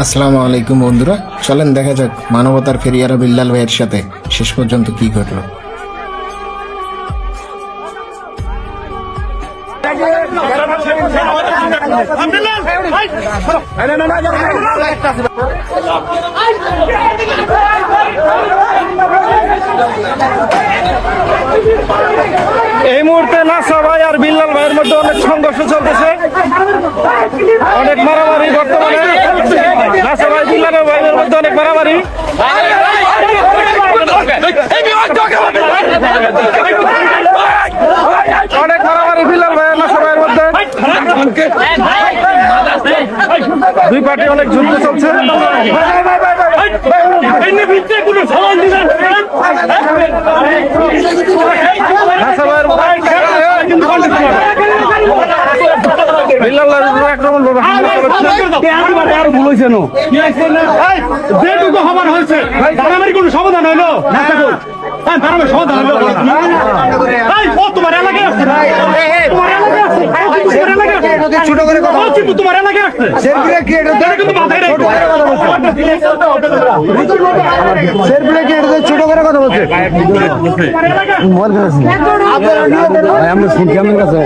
আসসালামু আলাইকুম বন্ধুরা, চলেন দেখা যাক মানবতার ফেরিয়ারা বিল্লাল ভাইয়ের সাথে শেষ পর্যন্ত কি ঘটলো। এই মুহূর্তে নাসা ভাই আর বিল্লাল ভাইয়ের মধ্যে অনেক সংঘর্ষ চলতেছে, অনেক মারামারি বর্তমানে। নাসা ভাই বিল্লাল ভাইয়ের মধ্যে অনেক মারামারি। অনেক মারামারি বিল্লাল ভাই আর নাসা ভাইয়ের মধ্যে। দুই পার্টি অনেক যুদ্ধ চলছে। সমাধান হইলো তোমার এলাকায় ছোট করে তোমার এলাকায় আসছে ছোট করে কথা বলছে। আমরা শুনছি আমার কাছে